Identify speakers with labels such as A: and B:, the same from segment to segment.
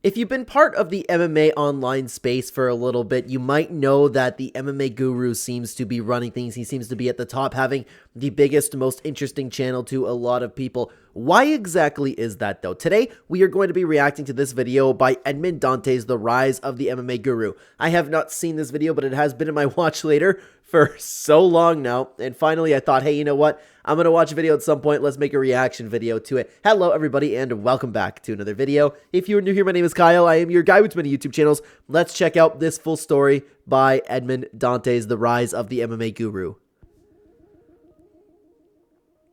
A: If you've been part of the MMA online space for a little bit, you might know that the MMA Guru seems to be running things. He seems to be at the top, having the biggest, most interesting channel to a lot of people. Why exactly is that, though? Today, we are going to be reacting to this video by Edmond Dantes, The Rise of the MMA Guru. I have not seen this video, but it has been in my watch later for so long now, and finally I thought, hey, you know what? I'm going to watch a video at some point. Let's make a reaction video to it. Hello, everybody, and welcome back to another video. If you are new here, my name is Kyle. I am your guy with many YouTube channels. Let's check out this full story by Edmond Dantes, The Rise of the MMA Guru.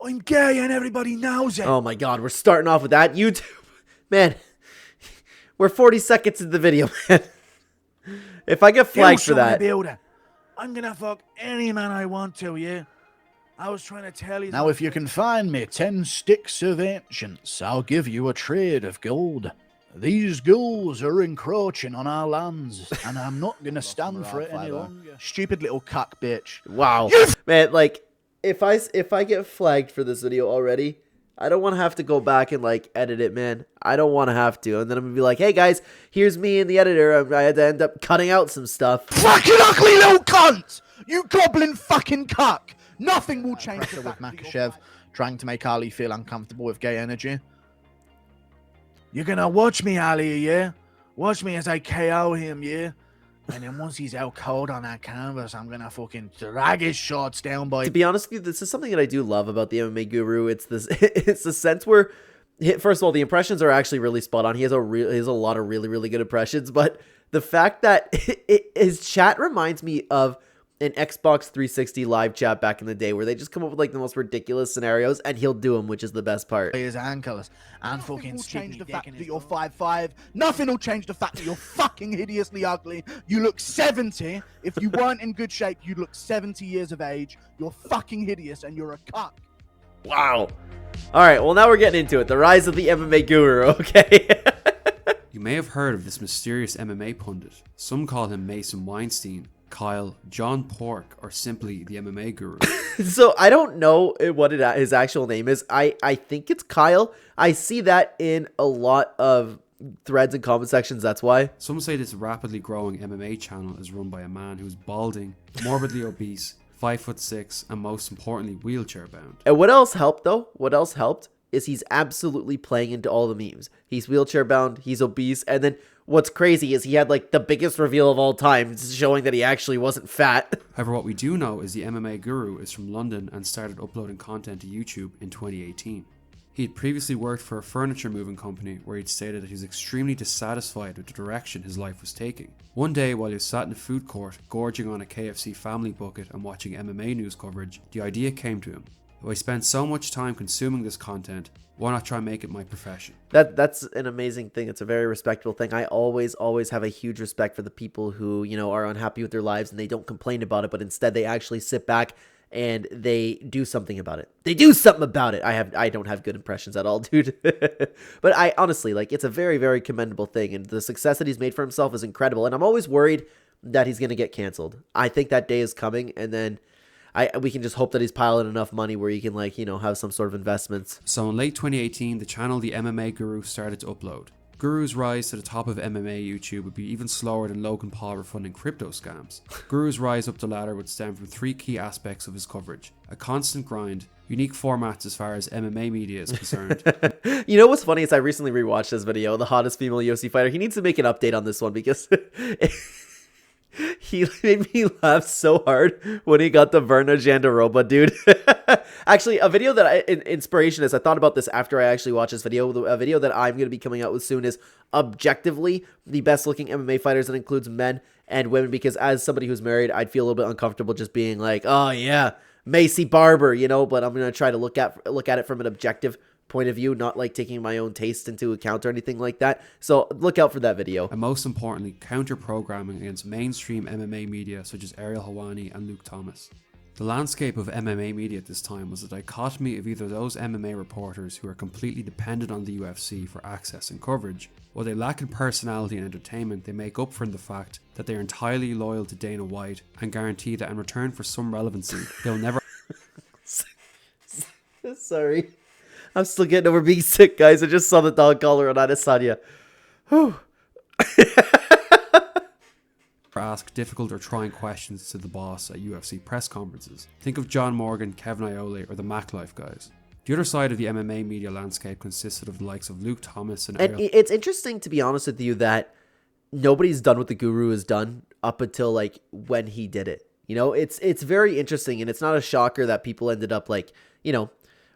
B: I'm gay and everybody knows it.
A: Oh my god, we're starting off with that. YouTube. Man, we're 40 seconds into the video, man. If I get flagged for that.
B: I'm gonna fuck any man I want to, yeah? I was trying to tell you.
C: Now if you can find me 10 sticks of ancients, I'll give you a trade of gold. These ghouls are encroaching on our lands, and I'm not gonna stand for it any longer. Stupid little cuck bitch.
A: Wow. Man, like, if I get flagged for this video already, I don't want to have to go back and, like, edit it, man. I don't want to have to. And then I'm going to be like, hey, guys, here's me and the editor. I had to end up cutting out some stuff.
C: Fucking ugly little cunt! You goblin fucking cuck! Nothing will change the with Makachev trying to make Ali feel uncomfortable with gay energy.
B: You're gonna watch me, Ali, yeah? Watch me as I KO him, yeah? And then once he's out cold on that canvas, I'm gonna fucking drag his shorts down by...
A: To be honest with you, this is something that I do love about the MMA Guru. It's this, it's the sense where, first of all, the impressions are actually really spot on. He has a lot of really good impressions, but the fact that his chat reminds me of an Xbox 360 live chat back in the day where they just come up with like the most ridiculous scenarios and he'll do them, which is the best part.
B: His ankles and fucking
C: will change the fact that you're 5'5". Nothing will change the fact that you're fucking hideously ugly. You look 70. If you weren't in good shape, you'd look 70 years of age. You're fucking hideous and you're a cuck.
A: Wow. All right, well, now we're getting into it. The rise of the MMA Guru, okay?
D: You may have heard of this mysterious MMA pundit. Some call him Mason Weinstein, Kyle, John Pork, or simply the MMA Guru.
A: So I don't know what his actual name is. I think it's Kyle. I see that in a lot of threads and comment sections, that's why.
D: Some say this rapidly growing MMA channel is run by a man who's balding, morbidly obese, 5'6", and most importantly, wheelchair bound.
A: And what else helped, though? What else helped is he's absolutely playing into all the memes. He's wheelchair bound, he's obese, and then what's crazy is he had like the biggest reveal of all time, showing that he actually wasn't fat.
D: However, what we do know is the MMA Guru is from London and started uploading content to YouTube in 2018. He had previously worked for a furniture moving company where he'd stated that he was extremely dissatisfied with the direction his life was taking. One day, while he was sat in a food court, gorging on a KFC family bucket and watching MMA news coverage, the idea came to him. If I spend so much time consuming this content, why not try and make it my profession?
A: That's an amazing thing. It's a very respectable thing. I always have a huge respect for the people who, you know, are unhappy with their lives and they don't complain about it, but instead they actually sit back and they do something about it. They do something about it. I don't have good impressions at all, dude. But I honestly, like, it's a very commendable thing, and the success that he's made for himself is incredible. And I'm always worried that he's going to get canceled. I think that day is coming, and then we can just hope that he's piling enough money where he can, like, you know, have some sort of investments.
D: So in late 2018, the channel The MMA Guru started to upload. Guru's rise to the top of MMA YouTube would be even slower than Logan Paul refunding crypto scams. Guru's rise up the ladder would stem from three key aspects of his coverage: a constant grind, unique formats as far as MMA media is concerned.
A: You know what's funny is I recently rewatched this video, the hottest female UFC fighter. He needs to make an update on this one because he made me laugh so hard when he got the Verna Jandaroba, dude. Actually, a video that inspiration is, I thought about this after I actually watched this video. A video that I'm going to be coming out with soon is objectively the best looking MMA fighters that includes men and women, because as somebody who's married, I'd feel a little bit uncomfortable just being like, oh yeah, Macy Barber, you know, but I'm going to try to look at it from an objective point of view, not like taking my own taste into account or anything like that. So look out for that video.
D: And most importantly, counter-programming against mainstream MMA media such as Ariel Helwani and Luke Thomas. The landscape of MMA media at this time was a dichotomy of either those MMA reporters who are completely dependent on the UFC for access and coverage, while they lack in personality and entertainment, they make up for the fact that they are entirely loyal to Dana White and guarantee that in return for some relevancy, they'll never...
A: Sorry. I'm still getting over being sick, guys. I just saw the dog collar on Adesanya. Whew.
D: difficult or trying questions to the boss at UFC press conferences. Think of John Morgan, Kevin Iole, or the Mac Life guys. The other side of the MMA media landscape consisted of the likes of Luke Thomas and Ariel.
A: It's interesting, to be honest with you, that nobody's done what the Guru has done up until like when he did it. You know, it's very interesting, and it's not a shocker that people ended up like, you know,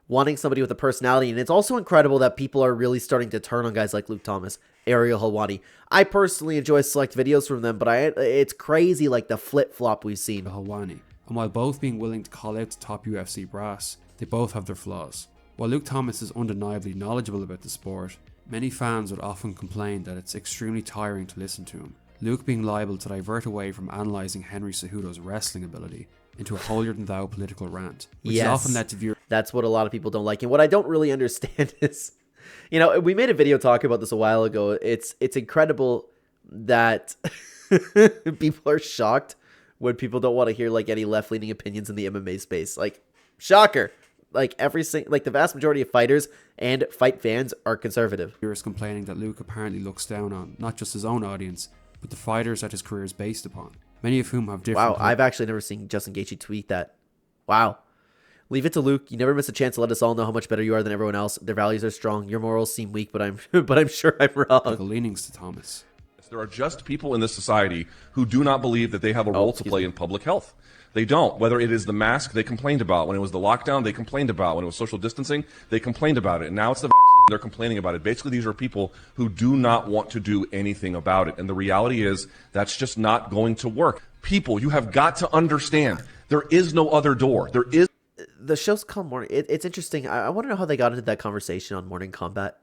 A: wanting somebody with a personality. And it's also incredible that people are really starting to turn on guys like Luke Thomas, Ariel Helwani. I personally enjoy select videos from them, but it's crazy like the flip-flop we've seen.
D: Helwani. And while both being willing to call out the top UFC brass, they both have their flaws. While Luke Thomas is undeniably knowledgeable about the sport, many fans would often complain that it's extremely tiring to listen to him. Luke being liable to divert away from analysing Henry Cejudo's wrestling ability into a holier-than-thou political rant, which is often led to viewers.
A: That's what a lot of people don't like. And what I don't really understand is, you know, we made a video talking about this a while ago. It's incredible that people are shocked when people don't want to hear like any left-leaning opinions in the MMA space. Like, shocker. Like like the vast majority of fighters and fight fans are conservative.
D: Viewers complaining that Luke apparently looks down on not just his own audience, but the fighters that his career is based upon, many of whom have different...
A: Wow, I've actually never seen Justin Gaethje tweet that. Wow. Leave it to Luke. You never miss a chance to let us all know how much better you are than everyone else. Their values are strong. Your morals seem weak, but I'm sure I'm wrong.
D: leanings to Thomas.
E: There are just people in this society who do not believe that they have a role to play in public health. They don't. Whether it is the mask they complained about, when it was the lockdown they complained about, when it was social distancing they complained about it, and now it's the vaccine they're complaining about it. Basically, these are people who do not want to do anything about it, and the reality is that's just not going to work. People, you have got to understand, there is no other door. There is...
A: The show's called Morning. It's interesting. I want to know how they got into that conversation on Morning Combat.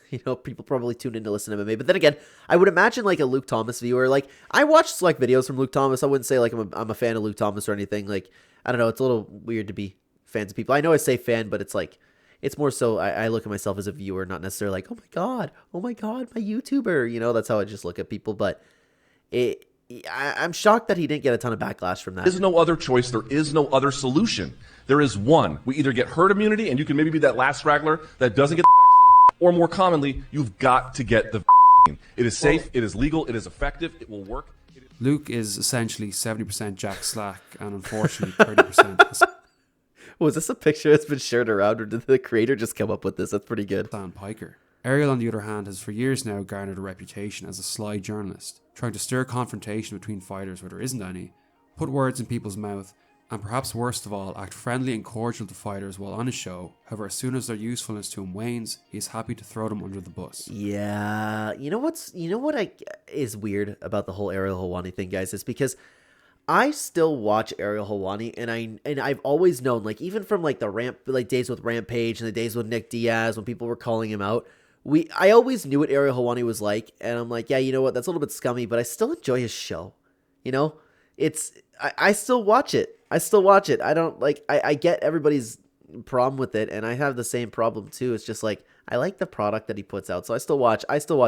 A: You know, people probably tune in to listen to MMA. But then again, I would imagine like a Luke Thomas viewer. Like, I watch select videos from Luke Thomas. I wouldn't say like I'm a fan of Luke Thomas or anything. Like, I don't know. It's a little weird to be fans of people. I know I say fan, but it's like, it's more so I look at myself as a viewer, not necessarily like, oh my God, my YouTuber. You know, that's how I just look at people. But I'm shocked that he didn't get a ton of backlash from that.
E: There is no other choice. There is no other solution. There is one. We either get herd immunity, and you can maybe be that last straggler that doesn't get the vaccine, or more commonly, you've got to get the vaccine. It is safe, it is legal, it is effective, it will work.
D: Luke is essentially 70% Jack Slack and unfortunately 30%.
A: Was this a picture that's been shared around, or did the creator just come up with this? That's pretty good.
D: Stan Piker. Ariel, on the other hand, has for years now garnered a reputation as a sly journalist, trying to stir confrontation between fighters where there isn't any, put words in people's mouth, and perhaps worst of all, act friendly and cordial to fighters while on his show. However, as soon as their usefulness to him wanes, he is happy to throw them under the bus.
A: Yeah, you know what is weird about the whole Ariel Helwani thing, guys, is because I still watch Ariel Helwani, and I've always known, like, even from like the days with Rampage and the days with Nick Diaz when people were calling him out, I always knew what Ariel Helwani was like, and I'm like, yeah, you know what, that's a little bit scummy, but I still enjoy his show. You know, I still watch it. I don't like, I get everybody's problem with it, and I have the same problem too. It's just like, I like the product that he puts out, so I still watch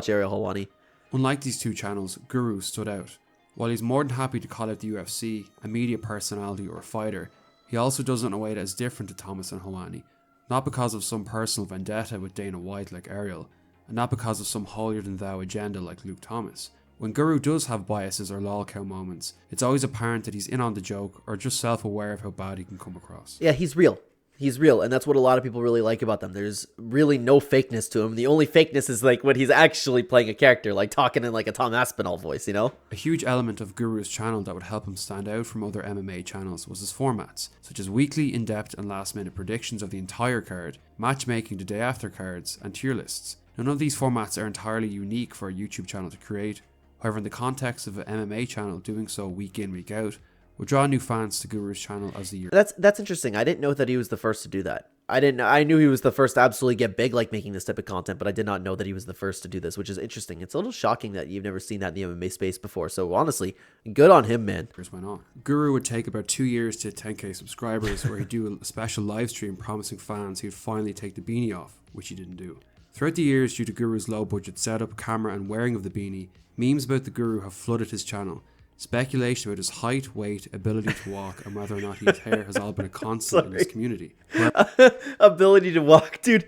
A: Ariel Helwani.
D: Unlike these two channels, Guru stood out. While he's more than happy to call out the UFC, a media personality or a fighter, he also does it in a way that is different to Thomas and Helwani. Not because of some personal vendetta with Dana White like Ariel, and not because of some holier-than-thou agenda like Luke Thomas. When Guru does have biases or lolcow moments, it's always apparent that he's in on the joke or just self-aware of how bad he can come across.
A: Yeah, he's real. He's real, and that's what a lot of people really like about them. There's really no fakeness to him. The only fakeness is like when he's actually playing a character, like talking in like a Tom Aspinall voice, you know?
D: A huge element of Guru's channel that would help him stand out from other MMA channels was his formats, such as weekly, in-depth and last-minute predictions of the entire card, matchmaking the day after cards, and tier lists. None of these formats are entirely unique for a YouTube channel to create. However, in the context of an MMA channel, doing so week in, week out will draw new fans to Guru's channel as the year.
A: That's interesting. I didn't know that he was the first to do that. I knew he was the first to absolutely get big, like making this type of content, but I did not know that he was the first to do this, which is interesting. It's a little shocking that you've never seen that in the MMA space before. So honestly, good on him, man.
D: Went on. Guru would take about 2 years to 10k subscribers, where he'd do a special live stream promising fans he'd finally take the beanie off, which he didn't do. Throughout the years, due to Guru's low budget setup, camera and wearing of the beanie, memes about the Guru have flooded his channel. Speculation about his height, weight, ability to walk, and whether or not he has hair has all been a constant in his community.
A: Ability to walk, dude.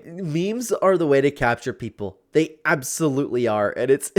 A: Memes are the way to capture people. They absolutely are, and it's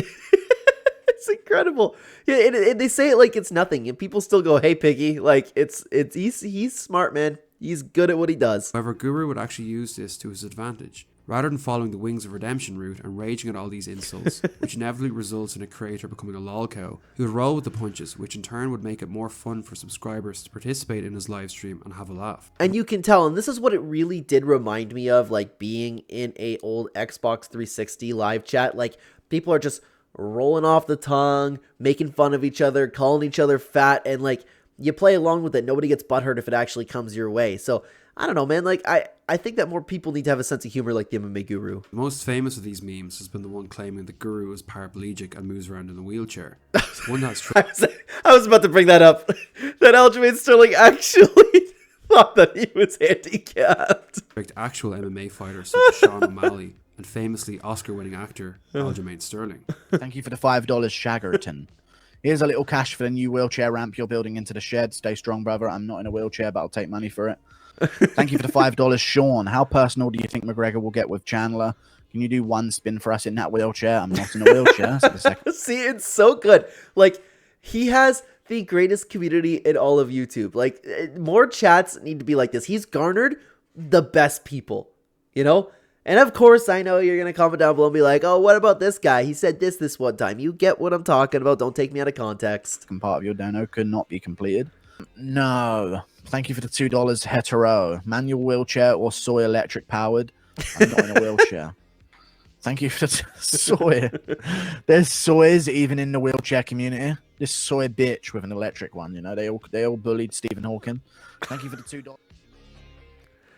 A: It's incredible. Yeah, and they say it like it's nothing, and people still go, "Hey, Piggy!" Like he's smart, man. He's good at what he does.
D: However, Guru would actually use this to his advantage. Rather than following the Wings of Redemption route and raging at all these insults, which inevitably results in a creator becoming a lolcow, he would roll with the punches, which in turn would make it more fun for subscribers to participate in his live stream and have a laugh.
A: And you can tell, and this is what it really did remind me of, like being in a old Xbox 360 live chat. Like people are just rolling off the tongue, making fun of each other, calling each other fat, and like you play along with it. Nobody gets butthurt if it actually comes your way. So I don't know, man. Like I think that more people need to have a sense of humor like the MMA Guru.
D: The most famous of these memes has been the one claiming that Guru is paraplegic and moves around in a wheelchair. One has
A: I was about to bring that up. That Aljamain Sterling actually thought that he was handicapped.
D: Actual MMA fighters such as Sean O'Malley and famously Oscar-winning actor Aljamain Sterling.
C: Thank you for the $5, Shaggerton. Here's a little cash for the new wheelchair ramp you're building into the shed. Stay strong, brother. I'm not in a wheelchair, but I'll take money for it. Thank you for the $5, Sean. How personal do you think McGregor will get with Chandler? Can you do one spin for us in that wheelchair? I'm not in a wheelchair.
A: See, it's so good. Like, he has the greatest community in all of YouTube. Like, more chats need to be like this. He's garnered the best people, you know? And of course, I know you're going to comment down below and be like, oh, what about this guy? He said this one time. You get what I'm talking about. Don't take me out of context.
C: Part of your dono could not be completed. No. Thank you for the $2, hetero. Manual wheelchair or soy electric powered? I'm not in a wheelchair. Thank you for the soy. There's soys even in the wheelchair community. This soy bitch with an electric one, you know, they all bullied Stephen Hawking. Thank you for the $2.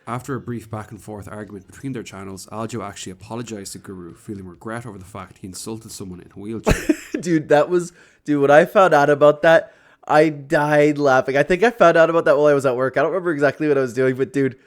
D: After a brief back and forth argument between their channels, Aljo actually apologized to Guru, feeling regret over the fact he insulted someone in a wheelchair.
A: Dude, when I found out about that, I died laughing. I think I found out about that while I was at work. I don't remember exactly what I was doing, but dude,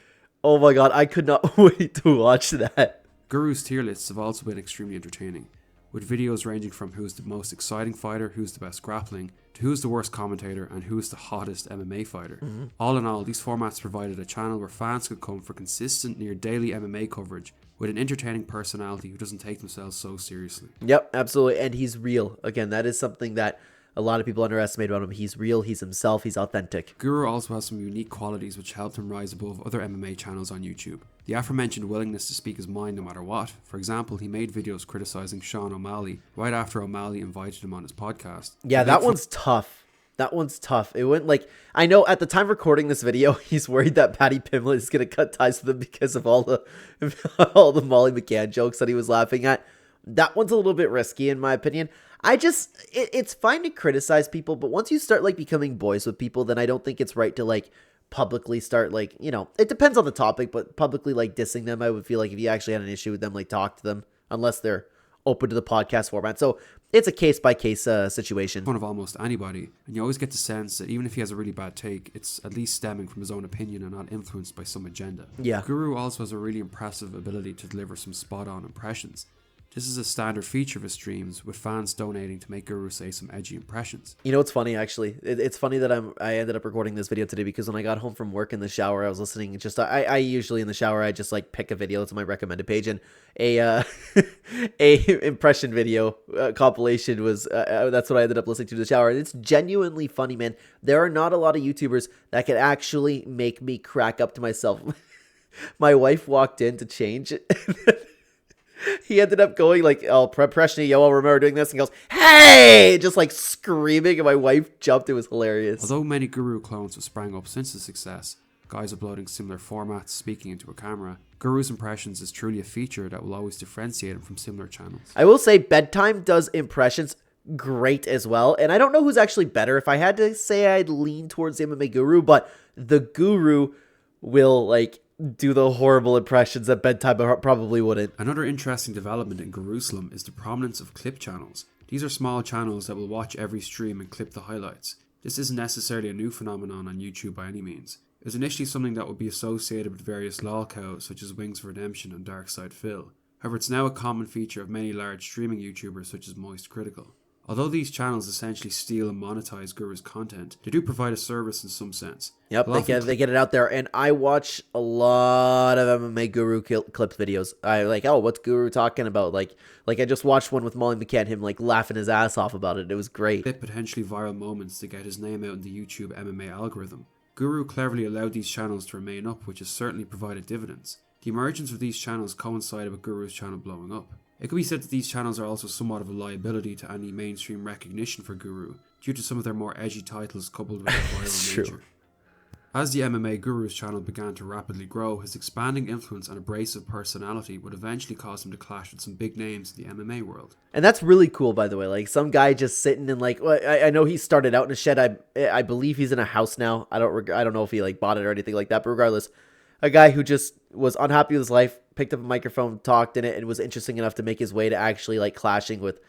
A: oh my god, I could not wait to watch that.
D: Guru's tier lists have also been extremely entertaining, with videos ranging from who's the most exciting fighter, who's the best grappling, to who's the worst commentator, and who's the hottest MMA fighter. All in all, these formats provided a channel where fans could come for consistent, near daily MMA coverage with an entertaining personality who doesn't take themselves so seriously.
A: Yep, absolutely, and he's real. Again, that is something that a lot of people underestimate about him. He's real, he's himself, he's authentic.
D: Guru also has some unique qualities which helped him rise above other MMA channels on YouTube. The aforementioned willingness to speak his mind no matter what. For example, he made videos criticizing Sean O'Malley right after O'Malley invited him on his podcast.
A: Yeah, that one's tough. That one's tough. It went like, I know at the time recording this video, he's worried that Paddy Pimblett is going to cut ties with him because of all the Molly McCann jokes that he was laughing at. That one's a little bit risky in my opinion. It's fine to criticize people, but once you start like becoming boys with people, then I don't think it's right to like publicly start like, you know, it depends on the topic, but publicly like dissing them. I would feel like if you actually had an issue with them, like talk to them, unless they're open to the podcast format. So it's a case-by-case situation.
D: One of almost anybody, and you always get the sense that even if he has a really bad take, it's at least stemming from his own opinion and not influenced by some agenda.
A: Yeah.
D: Guru also has a really impressive ability to deliver some spot-on impressions. This is a standard feature of his streams, with fans donating to make Guru say some edgy impressions.
A: You know, it's funny, actually. It's funny that I ended up recording this video today because when I got home from work in the shower, I was listening. I usually in the shower, I just like pick a video to my recommended page, and a impression video compilation was, that's what I ended up listening to in the shower. And it's genuinely funny, man. There are not a lot of YouTubers that can actually make me crack up to myself. My wife walked in to change it. He ended up going like, oh, Preshni, yo, I'll remember doing this, and goes, hey, just like screaming, and my wife jumped. It was hilarious.
D: Although many Guru clones have sprang up since his success, guys uploading similar formats, speaking into a camera, Guru's impressions is truly a feature that will always differentiate him from similar channels.
A: I will say Bedtime does impressions great as well, and I don't know who's actually better. If I had to say, I'd lean towards the MMA Guru, but the Guru will like do the horrible impressions that Bedtime probably wouldn't.
D: Another interesting development in Jerusalem is the prominence of clip channels. These are small channels that will watch every stream and clip the highlights. This isn't necessarily a new phenomenon on YouTube by any means. It was initially something that would be associated with various lolcows such as Wings of Redemption and Darkside Phil. However, it's now a common feature of many large streaming YouTubers such as Moist Critical. Although these channels essentially steal and monetize Guru's content, they do provide a service in some sense.
A: Yep, they get it out there, and I watch a lot of MMA Guru clips videos. I like, oh, what's Guru talking about? Like I just watched one with Molly McCann, him like laughing his ass off about it. It was great.
D: Potentially viral moments to get his name out in the YouTube MMA algorithm. Guru cleverly allowed these channels to remain up, which has certainly provided dividends. The emergence of these channels coincided with Guru's channel blowing up. It could be said that these channels are also somewhat of a liability to any mainstream recognition for Guru, due to some of their more edgy titles coupled with their viral nature.
A: True.
D: As the MMA Guru's channel began to rapidly grow, his expanding influence and abrasive personality would eventually cause him to clash with some big names in the MMA world.
A: And that's really cool, by the way. Like, some guy just sitting in, like, I know he started out in a shed. I believe he's in a house now. I don't know if he like bought it or anything like that, but regardless, a guy who just was unhappy with his life, picked up a microphone, talked in it, and was interesting enough to make his way to actually like clashing with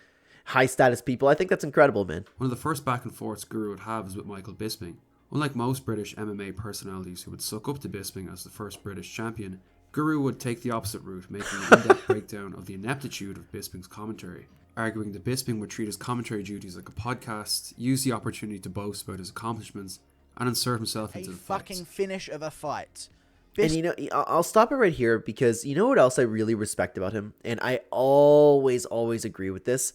A: high status people. I think that's incredible, man.
D: One of the first back and forths Guru would have is with Michael Bisping. Unlike most British MMA personalities who would suck up to Bisping as the first British champion, Guru would take the opposite route, making an in-depth breakdown of the ineptitude of Bisping's commentary, arguing that Bisping would treat his commentary duties like a podcast, use the opportunity to boast about his accomplishments, and insert himself into the
B: fucking
D: fights.
B: finish of a fight.
A: And you know, I'll stop it right here because you know what else I really respect about him, and I always agree with this,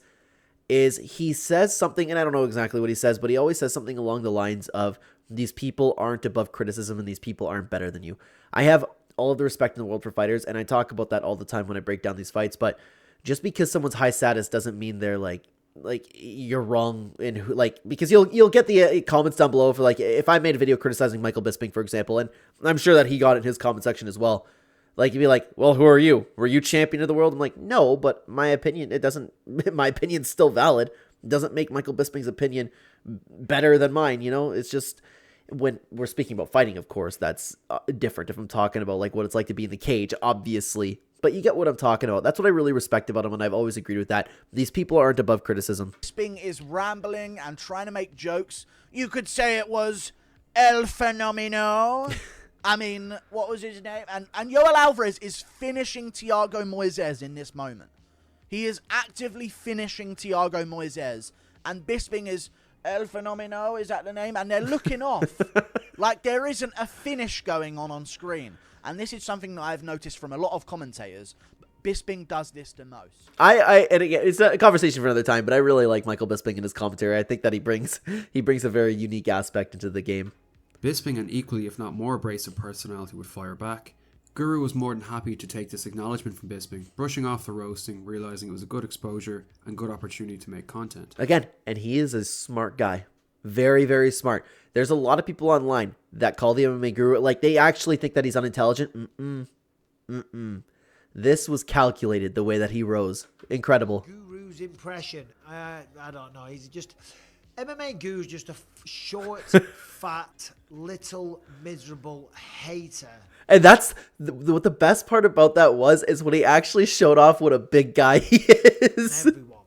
A: is he says something, and I don't know exactly what he says, but he always says something along the lines of, these people aren't above criticism and these people aren't better than you. I have all of the respect in the world for fighters, and I talk about that all the time when I break down these fights, but just because someone's high status doesn't mean they're like you're wrong in who, like, because you'll get the comments down below for like, if I made a video criticizing Michael Bisping, for example, and I'm sure that he got it in his comment section as well. Like, you'd be like, well, who are you? Were you champion of the world? I'm like, no, but my opinion's still valid. It doesn't make Michael Bisping's opinion better than mine, you know? It's just, when we're speaking about fighting, of course, that's different. If I'm talking about like what it's like to be in the cage, obviously, but you get what I'm talking about. That's what I really respect about him, and I've always agreed with that. These people aren't above criticism.
B: Bisping is rambling and trying to make jokes. You could say it was El Fenomeno. I mean, what was his name? And Yoel Alvarez is finishing Thiago Moises in this moment. He is actively finishing Thiago Moises, and Bisping is El Fenomeno, is that the name? And they're looking off. Like there isn't a finish going on screen. And this is something that I've noticed from a lot of commentators. Bisping does this the most.
A: And again, it's a conversation for another time, but I really like Michael Bisping and his commentary. I think that he brings a very unique aspect into the game.
D: Bisping, an equally if not more abrasive personality, would fire back. Guru was more than happy to take this acknowledgement from Bisping, brushing off the roasting, realizing it was a good exposure and good opportunity to make content.
A: Again, and he is a smart guy. Very, very smart. There's a lot of people online that call the MMA Guru, like, they actually think that he's unintelligent. This was calculated, the way that he rose. Incredible.
F: Guru's impression, I don't know. He's just... MMA Guru's just a short, fat, little, miserable hater.
A: And that's what the best part about that is when he actually showed off what a big guy he is.
F: Everyone.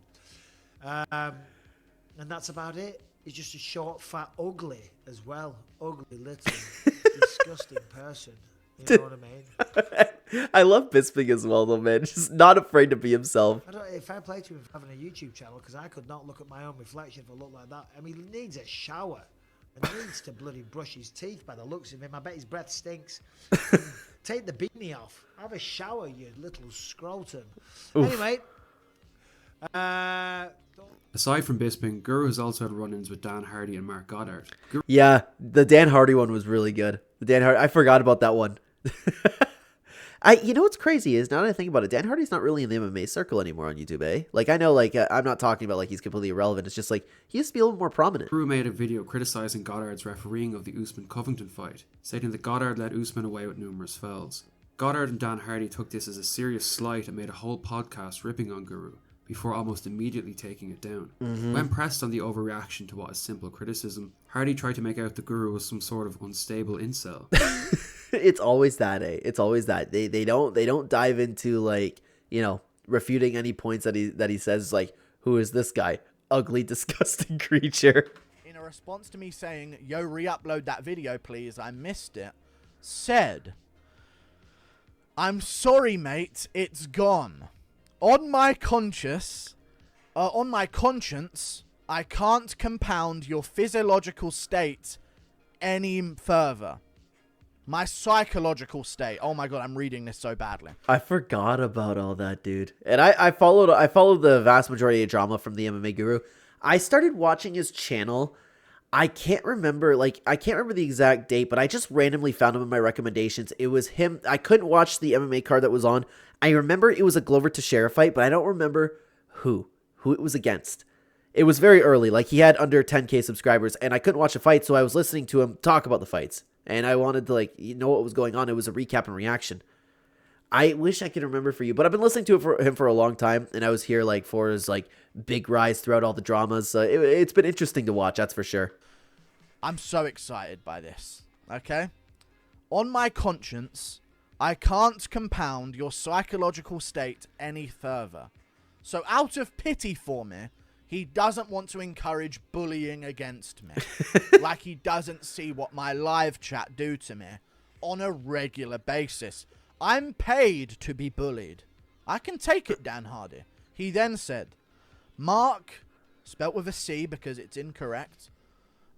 F: And that's about it. He's just a short, fat, ugly as well. Ugly, little, disgusting person. You know what I mean?
A: I love Bisping as well, though, man. Just not afraid to be himself.
F: If I play to him having a YouTube channel, because I could not look at my own reflection if I look like that. I mean, he needs a shower. And he needs to bloody brush his teeth by the looks of him. I bet his breath stinks. Take the beanie off. Have a shower, you little scrotum. Oof. Anyway.
D: Aside from Bisping, Guru has also had run-ins with Dan Hardy and Mark Goddard.
A: Yeah, the Dan Hardy one was really good. I forgot about that one. You know what's crazy is, now that I think about it, Dan Hardy's not really in the MMA circle anymore on YouTube, eh? Like, I know, like, I'm not talking about, like, he's completely irrelevant. It's just, like, he used to be a little more prominent.
D: Guru made a video criticizing Goddard's refereeing of the Usman-Covington fight, stating that Goddard led Usman away with numerous fouls. Goddard and Dan Hardy took this as a serious slight and made a whole podcast ripping on Guru, before almost immediately taking it down. When pressed on the overreaction to what is simple criticism, Hardy tried to make out the Guru was some sort of unstable incel.
A: It's always that, eh? It's always that. They don't dive into, like, you know, refuting any points that he says, like, who is this guy? Ugly, disgusting creature.
B: In a response to me saying, yo, re-upload that video, please, I missed it, said, I'm sorry, mate, it's gone. On my conscience, I can't compound your physiological state any further. My psychological state. Oh my god, I'm reading this so badly.
A: I forgot about all that, dude. And I followed the vast majority of drama from the MMA Guru. I started watching his channel. I can't remember the exact date, but I just randomly found him in my recommendations. It was him. I couldn't watch the MMA card that was on. I remember it was a Glover Teixeira fight, but I don't remember who it was against. It was very early. Like, he had under 10K subscribers, and I couldn't watch the fight, so I was listening to him talk about the fights. And I wanted to, know what was going on. It was a recap and reaction. I wish I could remember for you, but I've been listening to him for a long time, and I was here, for his, big rise throughout all the dramas. It's been interesting to watch, that's for sure.
B: I'm so excited by this, okay? On my conscience, I can't compound your psychological state any further. So out of pity for me, he doesn't want to encourage bullying against me. Like he doesn't see what my live chat do to me on a regular basis. I'm paid to be bullied. I can take it, Dan Hardy. He then said, Mark, spelt with a C because it's incorrect,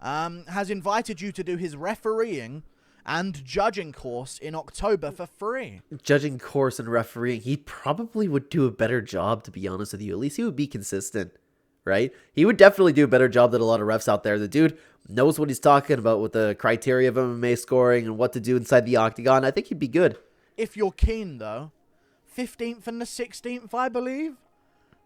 B: has invited you to do his refereeing and judging course in October for free.
A: Judging course and refereeing, he probably would do a better job, to be honest with you. At least he would be consistent, right? He would definitely do a better job than a lot of refs out there. The dude knows what he's talking about with the criteria of MMA scoring and what to do inside the octagon. I think he'd be good.
B: If you're keen, though, 15th and the 16th, I believe,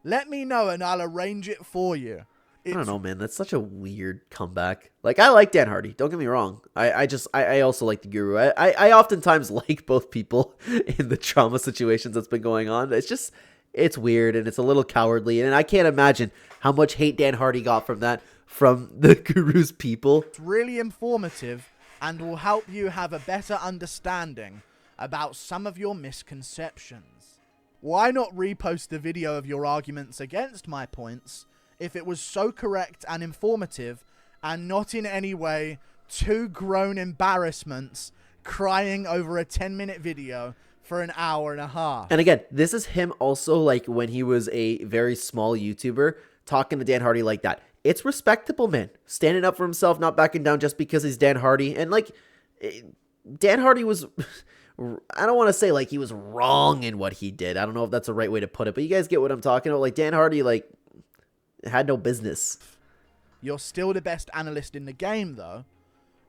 B: let me know and I'll arrange it for you.
A: I don't know, man. That's such a weird comeback. I like Dan Hardy. Don't get me wrong. I also like the Guru. I oftentimes like both people in the trauma situations that's been going on. It's weird and it's a little cowardly. And I can't imagine how much hate Dan Hardy got from the Guru's people.
B: It's really informative and will help you have a better understanding about some of your misconceptions. Why not repost the video of your arguments against my points if it was so correct and informative and not in any way two grown embarrassments crying over a 10-minute video for an hour and a half.
A: And again, this is him also when he was a very small YouTuber talking to Dan Hardy like that. It's respectable, man. Standing up for himself, not backing down just because he's Dan Hardy. And Dan Hardy was... I don't want to say he was wrong in what he did. I don't know if that's the right way to put it, but you guys get what I'm talking about. Dan Hardy, had no business.
B: You're still the best analyst in the game, though.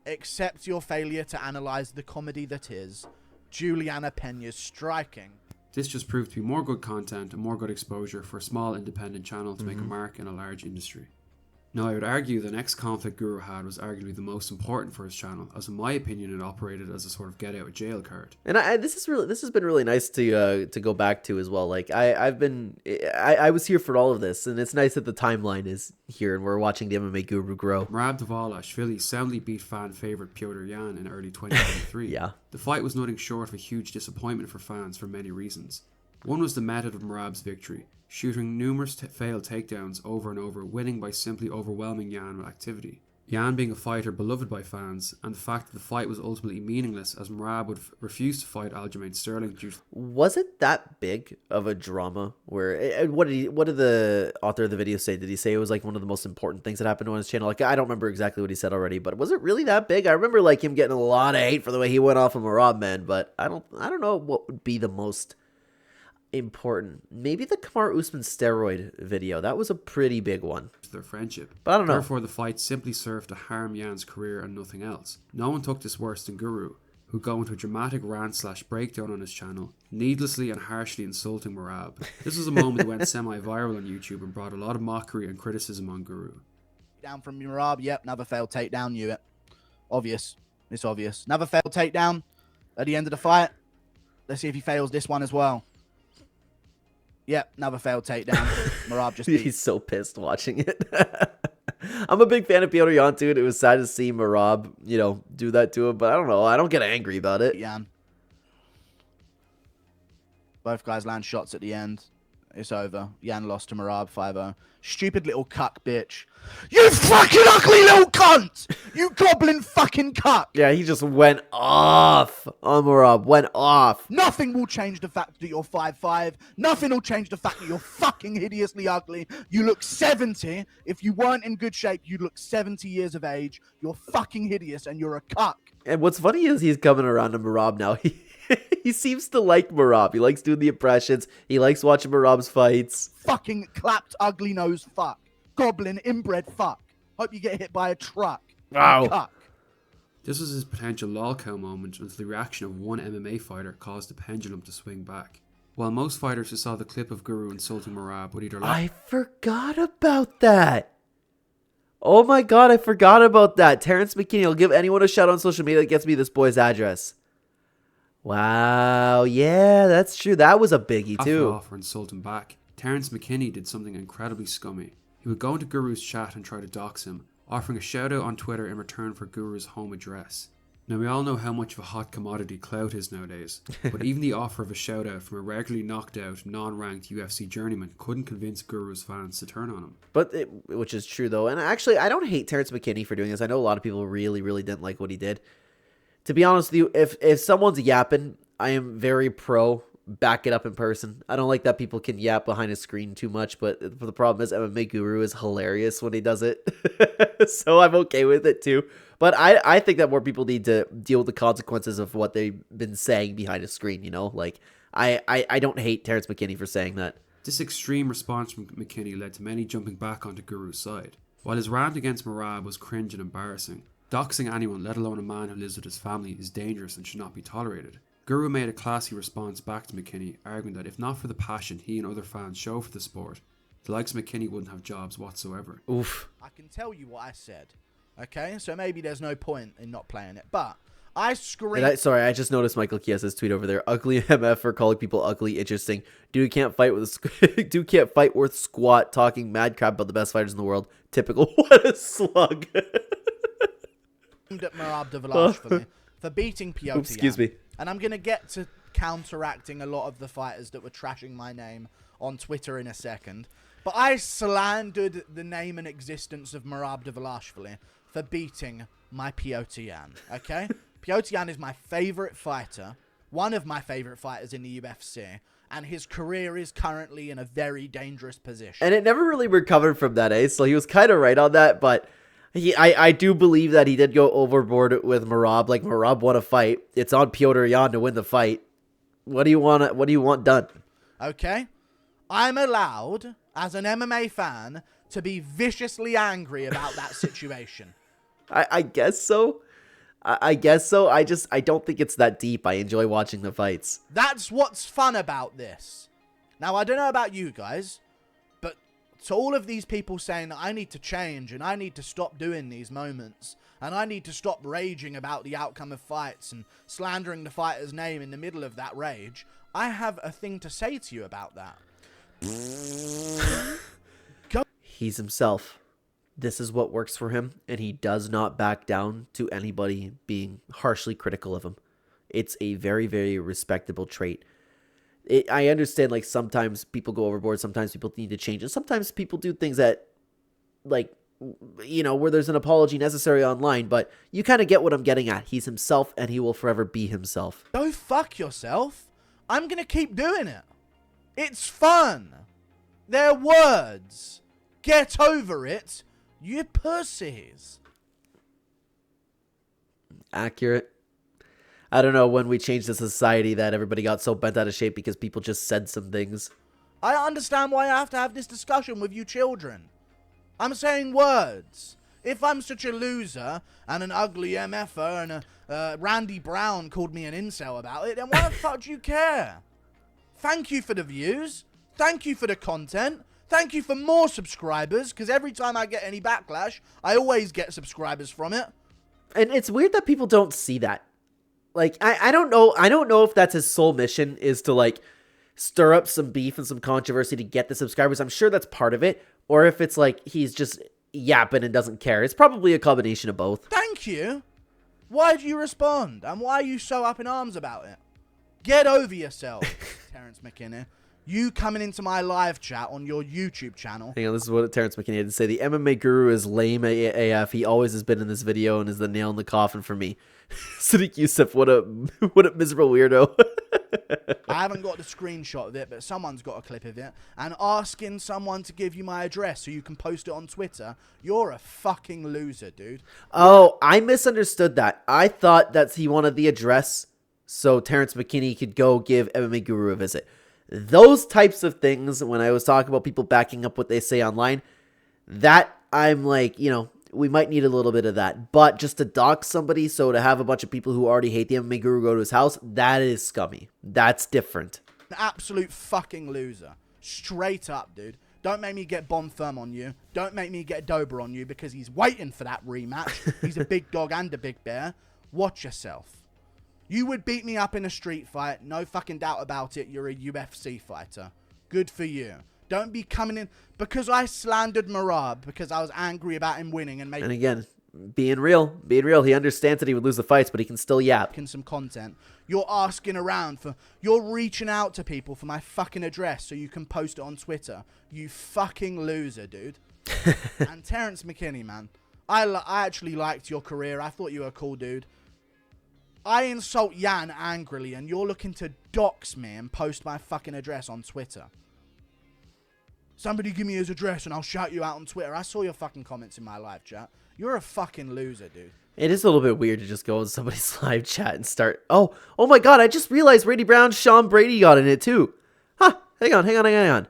B: Accept your failure to analyze the comedy that is Juliana Peña's striking.
D: This just proved to be more good content and more good exposure for a small independent channel to make a mark in a large industry. Now, I would argue the next conflict Guru had was arguably the most important for his channel, as in my opinion it operated as a sort of get out of jail card.
A: And this has been really nice to go back to as well. I was here for all of this, and it's nice that the timeline is here and we're watching the MMA Guru grow.
D: Merab Dvalishvili soundly beat fan favourite Piotr Jan in early 2023.
A: Yeah.
D: The fight was nothing short of a huge disappointment for fans for many reasons. One was the method of Merab's victory, shooting numerous failed takedowns over and over, winning by simply overwhelming Jan with activity. Jan being a fighter beloved by fans, and the fact that the fight was ultimately meaningless as Merab would refuse to fight Aljamain Sterling due to...
A: Was it that big of a drama? What did the author of the video say? Did he say it was one of the most important things that happened on his channel? I don't remember exactly what he said already, but was it really that big? I remember him getting a lot of hate for the way he went off of Merab, man, but I don't know what would be the most important. Maybe the Kamaru Usman steroid video. That was a pretty big one.
D: Their friendship.
A: But I don't know.
D: Therefore, the fight simply served to harm Jan's career and nothing else. No one took this worse than Guru, who go into a dramatic rant/breakdown on his channel, needlessly and harshly insulting Merab. This was a moment that went semi-viral on YouTube and brought a lot of mockery and criticism on Guru.
B: Down from Merab, yep, another failed takedown, knew it. Obvious. It's obvious. Another failed takedown at the end of the fight. Let's see if he fails this one as well. Yep, another failed takedown. Merab just beat.
A: He's so pissed watching it. I'm a big fan of Piotr Jan, too. It was sad to see Merab, do that to him, but I don't know. I don't get angry about it.
B: Jan. Both guys land shots at the end. It's over. Jan lost to Merab 5-0. Stupid little cuck bitch. You fucking ugly little cunt! You goblin fucking cuck!
A: Yeah, he just went off on Merab. Went off.
B: Nothing will change the fact that you're 5'5". Nothing will change the fact that you're fucking hideously ugly. You look 70. If you weren't in good shape, you'd look 70 years of age. You're fucking hideous and you're a cuck.
A: And what's funny is he's coming around to Merab now. He seems to like Merab. He likes doing the impressions. He likes watching Merab's fights.
B: Fucking clapped ugly nose fuck. Goblin inbred fuck. Hope you get hit by a truck.
A: Wow.
B: Cuck.
D: This was his potential lolcow moment until the reaction of one MMA fighter caused the pendulum to swing back. While most fighters who saw the clip of Guru insulting Merab would either
A: I forgot about that. Oh my god, I forgot about that. Terrence McKinney will give anyone a shout on social media that gets me this boy's address. Wow, yeah, that's true. That was a biggie too.
D: off or insult him back, Terrence McKinney did something incredibly scummy. He would go into Guru's chat and try to dox him, offering a shout out on Twitter in return for Guru's home address. Now we all know how much of a hot commodity clout is nowadays, but even the offer of a shout out from a regularly knocked out, non-ranked UFC journeyman couldn't convince Guru's fans to turn on him.
A: Which is true though. And actually, I don't hate Terrence McKinney for doing this. I know a lot of people really, really didn't like what he did. To be honest with you, if someone's yapping, I am very pro back it up in person. I don't like that people can yap behind a screen too much, but the problem is MMA Guru is hilarious when he does it. So I'm okay with it too. But I think that more people need to deal with the consequences of what they've been saying behind a screen, you know? Like, I don't hate Terrence McKinney for saying that.
D: This extreme response from McKinney led to many jumping back onto Guru's side. While his rant against Merab was cringe and embarrassing, doxing anyone, let alone a man who lives with his family, is dangerous and should not be tolerated. Guru made a classy response back to McKinney, arguing that if not for the passion he and other fans show for the sport, the likes of McKinney wouldn't have jobs whatsoever.
A: Oof.
B: I can tell you what I said. Okay? So maybe there's no point in not playing it. But I screamed...
A: Sorry, I just noticed Michael Chiasa's tweet over there. Ugly MF for calling people ugly. Interesting. Dude can't fight Dude can't fight worth squat. Talking mad crap about the best fighters in the world. Typical. What a slug.
B: at Merab Dvalishvili for beating Piotr.
A: Excuse me.
B: And I'm going to get to counteracting a lot of the fighters that were trashing my name on Twitter in a second. But I slandered the name and existence of Merab Dvalishvili for beating my Piotr, okay? Piotr is my favorite fighter, one of my favorite fighters in the UFC, and his career is currently in a very dangerous position.
A: And it never really recovered from that, eh? So he was kind of right on that, but I do believe that he did go overboard with Merab. Like, Merab won a fight. It's on Piotr Yan to win the fight. What do you want done?
B: Okay? I'm allowed, as an MMA fan, to be viciously angry about that situation.
A: I guess so. I guess so. I don't think it's that deep. I enjoy watching the fights.
B: That's what's fun about this. Now, I don't know about you guys, but to all of these people saying that I need to change and I need to stop doing these moments and I need to stop raging about the outcome of fights and slandering the fighter's name in the middle of that rage, I have a thing to say to you about that.
A: He's himself. This is what works for him, and he does not back down to anybody being harshly critical of him. It's a very, very respectable trait. I understand, like, sometimes people go overboard, sometimes people need to change, and sometimes people do things that, like, you know, where there's an apology necessary online, but you kind of get what I'm getting at. He's himself, and he will forever be himself.
B: Go fuck yourself. I'm going to keep doing it. It's fun. They're words. Get over it. You pussies.
A: Accurate. I don't know when we changed the society that everybody got so bent out of shape because people just said some things.
B: I understand why I have to have this discussion with you children. I'm saying words. If I'm such a loser and an ugly MFer and Randy Brown called me an incel about it, then why the fuck do you care? Thank you for the views. Thank you for the content. Thank you for more subscribers, because every time I get any backlash, I always get subscribers from it.
A: And it's weird that people don't see that. Like, I don't know. I don't know if that's his sole mission, is to, like, stir up some beef and some controversy to get the subscribers. I'm sure that's part of it. Or if it's like he's just yapping and doesn't care. It's probably a combination of both.
B: Thank you. Why do you respond? And why are you so up in arms about it? Get over yourself, Terrence McKinney. You coming into my live chat on your YouTube channel.
A: Hang on, this is what Terrence McKinney had to say. The MMA Guru is lame AF. He always has been in this video and is the nail in the coffin for me. Sadiq Youssef, what a miserable weirdo.
B: I haven't got the screenshot of it, but someone's got a clip of it. And asking someone to give you my address so you can post it on Twitter, you're a fucking loser, dude.
A: Oh, I misunderstood that. I thought that he wanted the address so Terrence McKinney could go give MMA Guru a visit. Those types of things, when I was talking about people backing up what they say online, that I'm like, you know, we might need a little bit of that. But just to dox somebody, so to have a bunch of people who already hate the MMA Guru go to his house, that is scummy. That's different.
B: An absolute fucking loser. Straight up, dude. Don't make me get bomb firm on you. Don't make me get Dober on you because he's waiting for that rematch. He's a big dog and a big bear. Watch yourself. You would beat me up in a street fight. No fucking doubt about it. You're a UFC fighter. Good for you. Don't be coming in because I slandered Merab because I was angry about him winning and making.
A: And again, being real. He understands that he would lose the fights, but he can still yap.
B: Some content. You're asking around for. You're reaching out to people for my fucking address so you can post it on Twitter. You fucking loser, dude. And Terrence McKinney, man, I actually liked your career. I thought you were a cool dude. I insult Yan angrily, and you're looking to dox me and post my fucking address on Twitter. Somebody give me his address and I'll shout you out on Twitter. I saw your fucking comments in my live chat. You're a fucking loser, dude.
A: It is a little bit weird to just go in somebody's live chat and start, oh my god, I just realized Brady Brown, Sean Brady got in it too. Huh, hang on.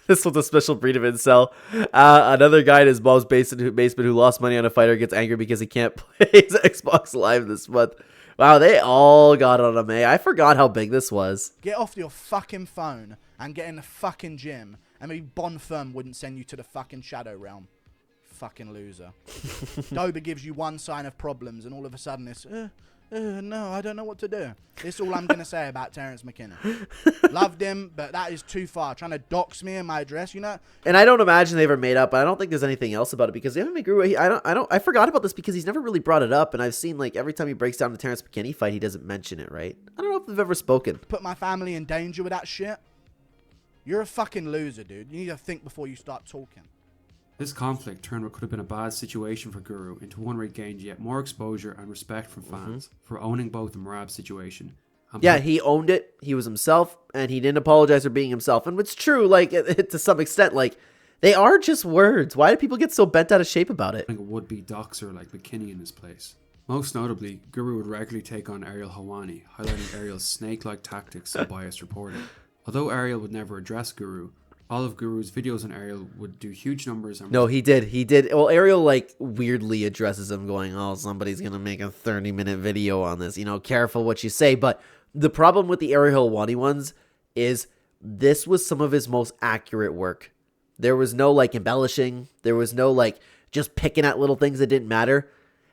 A: This was a special breed of incel. Another guy in his mom's basement who lost money on a fighter gets angry because he can't play his Xbox Live this month. Wow, they all got on him, eh? I forgot how big this was.
B: Get off your fucking phone and get in the fucking gym, and maybe Bond Firm wouldn't send you to the fucking Shadow Realm. Fucking loser. Dober gives you one sign of problems, and all of a sudden it's, no, I don't know what to do. This is all I'm going to say about Terrence McKinney. Loved him, but that is too far. Trying to dox me in my address, you know?
A: And I don't imagine they ever made up, but I don't think there's anything else about it because the MMA Guru, I forgot about this because he's never really brought it up, and I've seen, like, every time he breaks down the Terrence McKinney fight, he doesn't mention it, right? I don't know if they've ever spoken.
B: Put my family in danger with that shit? You're a fucking loser, dude. You need to think before you start talking.
D: This conflict turned what could have been a bad situation for Guru into one where he gained yet more exposure and respect from fans for owning both the Merab situation.
A: Yeah, he owned it, he was himself, and he didn't apologize for being himself. And it's true, like, to some extent, like, they are just words. Why do people get so bent out of shape about it?
D: A would-be doxer like McKinney in his place. Most notably, Guru would regularly take on Ariel Helwani, highlighting Ariel's snake-like tactics and biased reporting. Although Ariel would never address Guru, all of Guru's videos on Ariel would do huge numbers. And
A: no, he did. Well, Ariel, like, weirdly addresses him going, oh, somebody's going to make a 30-minute video on this. You know, careful what you say. But the problem with the Ariel Helwani ones is this was some of his most accurate work. There was no, like, embellishing. There was no, like, just picking at little things that didn't matter.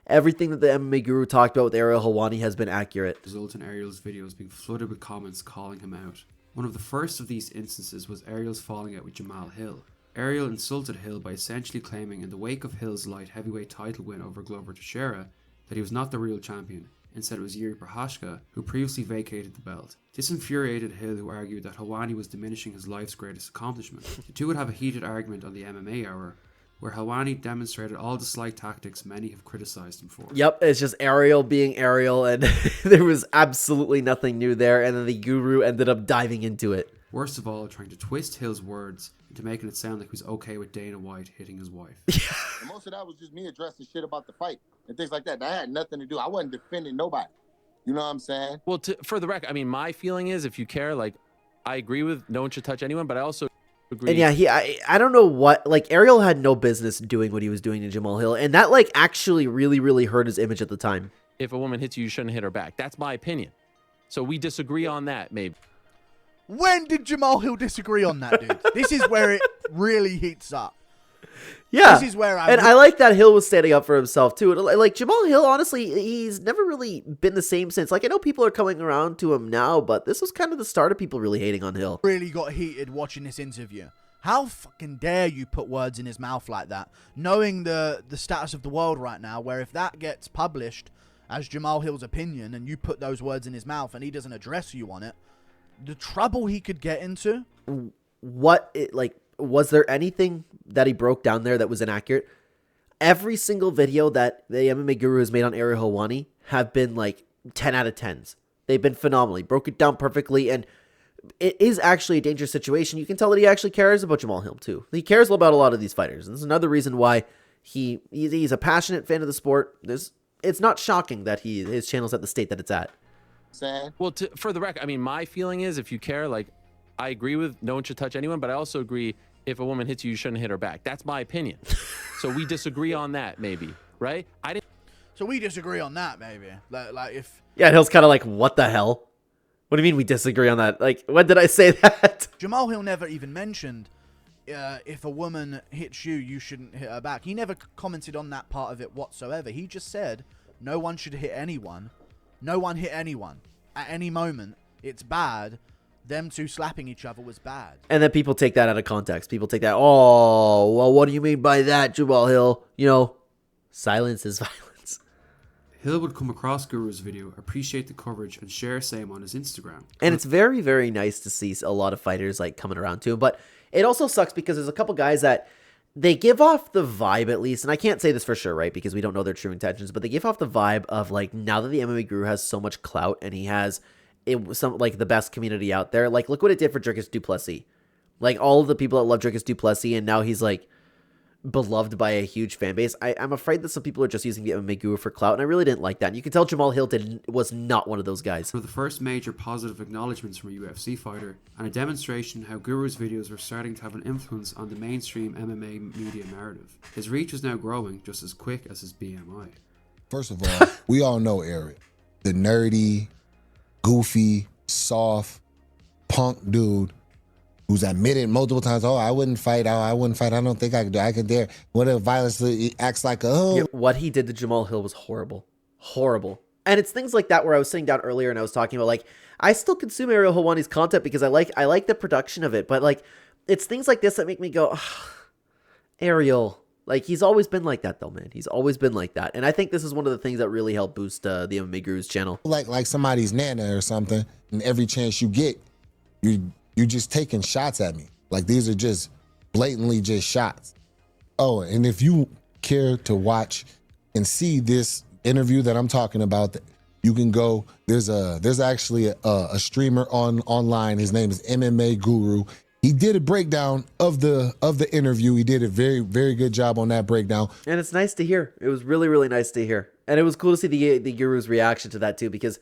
A: Everything that the MMA Guru talked about with Ariel Helwani has been accurate.
D: Result in Ariel's videos being flooded with comments calling him out. One of the first of these instances was Ariel's falling out with Jamahal Hill. Ariel insulted Hill by essentially claiming in the wake of Hill's light heavyweight title win over Glover Teixeira that he was not the real champion. Instead it was Yuri Prochazka who previously vacated the belt. This infuriated Hill, who argued that Helwani was diminishing his life's greatest accomplishment. The two would have a heated argument on the MMA Hour, where Helwani demonstrated all the slight tactics many have criticized him for.
A: Yep, it's just Ariel being Ariel, and there was absolutely nothing new there, and then the Guru ended up diving into it.
D: Worst of all, trying to twist Hill's words into making it sound like he was okay with Dana White hitting his wife.
G: Most of that was just me addressing shit about the fight and things like that. That had nothing to do. I wasn't defending nobody. You know what I'm saying?
H: Well, for the record, I mean, my feeling is if you care, like, I agree with no one should touch anyone, but I also agree.
A: And yeah, I don't know what, like, Ariel had no business doing what he was doing to Jamahal Hill, and that, like, actually really, really hurt his image at the time.
H: If a woman hits you, you shouldn't hit her back. That's my opinion. So we disagree on that, maybe.
B: When did Jamahal Hill disagree on that, dude? This is where it really heats up.
A: Yeah,
B: this is where
A: I like that Hill was standing up for himself too. Like Jamahal Hill, honestly, he's never really been the same since. Like I know people are coming around to him now, but this was kind of the start of people really hating on Hill.
B: Really got heated watching this interview. How fucking dare you put words in his mouth like that, knowing the status of the world right now, where if that gets published as Jamahal Hill's opinion and you put those words in his mouth and he doesn't address you on it, the trouble he could get into.
A: Was there anything that he broke down there that was inaccurate? Every single video that the MMA Guru has made on Ariel Helwani have been like 10 out of 10s. They've been phenomenal. He broke it down perfectly, and it is actually a dangerous situation. You can tell that he actually cares about Jamahal Hill too. He cares about a lot of these fighters, and this is another reason why he's a passionate fan of the sport. It's not shocking that his channel's at the state that it's at.
G: Sad.
H: Well, for the record, I mean, my feeling is, if you care, like, I agree with no one should touch anyone, but I also agree if a woman hits you, you shouldn't hit her back. That's my opinion. So we disagree on that, maybe, right?
B: So we disagree on that, maybe. Like if...
A: Yeah, Hill's kind of like, what the hell? What do you mean we disagree on that? Like, when did I say that?
B: Jamahal Hill never even mentioned if a woman hits you, you shouldn't hit her back. He never commented on that part of it whatsoever. He just said no one should hit anyone. No one hit anyone. At any moment, it's bad. Them two slapping each other was bad.
A: And then people take that out of context. People take that, oh, well, what do you mean by that, Jamahal Hill? You know, silence is violence.
D: Hill would come across Guru's video, appreciate the coverage, and share same on his Instagram.
A: And it's very, very nice to see a lot of fighters like coming around to him. But it also sucks because there's a couple guys that they give off the vibe, at least, and I can't say this for sure, right, because we don't know their true intentions, but they give off the vibe of, like, now that the MMA Guru has so much clout and he has the best community out there, like, look what it did for Dricus du Plessis. Like, all of the people that love Dricus du Plessis, and now he's, like, beloved by a huge fan base. I'm afraid that some people are just using the MMA Guru for clout, and I really didn't like that. And you can tell Jamahal Hill was not one of those guys.
D: One of the first major positive acknowledgements from a UFC fighter, and a demonstration how Guru's videos were starting to have an influence on the mainstream MMA media narrative. His reach is now growing just as quick as his BMI.
I: First of all, we all know Ariel, the nerdy, goofy, soft, punk dude who's admitted multiple times, oh, I wouldn't fight, I don't think I could do, I could dare. What if violence acts like, oh.
A: Yeah, what he did to Jamahal Hill was horrible. Horrible. And it's things like that where I was sitting down earlier and I was talking about, like, I still consume Ariel Helwani's content because I like the production of it, but, like, it's things like this that make me go, Ariel. Like, he's always been like that, though, man. He's always been like that. And I think this is one of the things that really helped boost the MMA Guru's channel.
I: Like somebody's nana or something, and every chance you get, you're just taking shots at me. Like, these are just blatantly just shots. Oh, and if you care to watch and see this interview that I'm talking about, you can go, there's actually a streamer online. His name is MMA Guru. He did a breakdown of the interview. He did a very, very good job on that breakdown.
A: And it's nice to hear. It was really, really nice to hear. And it was cool to see the Guru's reaction to that too, because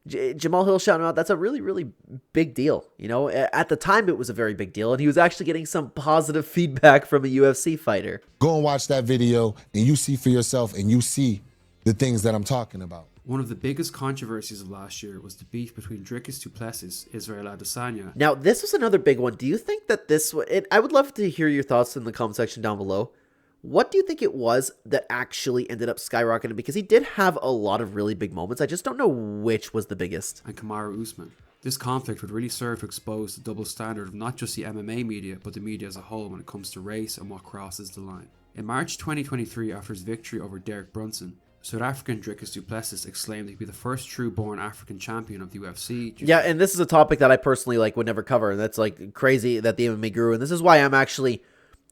A: Jamahal Hill shouting him out, that's a really, really big deal. You know, at the time it was a very big deal, and he was actually getting some positive feedback from a UFC fighter.
I: Go and watch that video and you see for yourself, and you see the things that I'm talking about.
D: One of the biggest controversies of last year was the beef between Dricus du Plessis, Israel Adesanya.
A: Now, this was another big one. Do you think that I would love to hear your thoughts in the comment section down below. What do you think it was that actually ended up skyrocketing? Because he did have a lot of really big moments. I just don't know which was the biggest.
D: And Kamaru Usman. This conflict would really serve to expose the double standard of not just the MMA media, but the media as a whole when it comes to race and what crosses the line. In March 2023, after his victory over Derek Brunson, South African Dricus du Plessis exclaimed he'd be the first true-born African champion of the UFC.
A: Yeah, and this is a topic that I personally would never cover, and that's crazy that the MMA Guru, and this is why I'm actually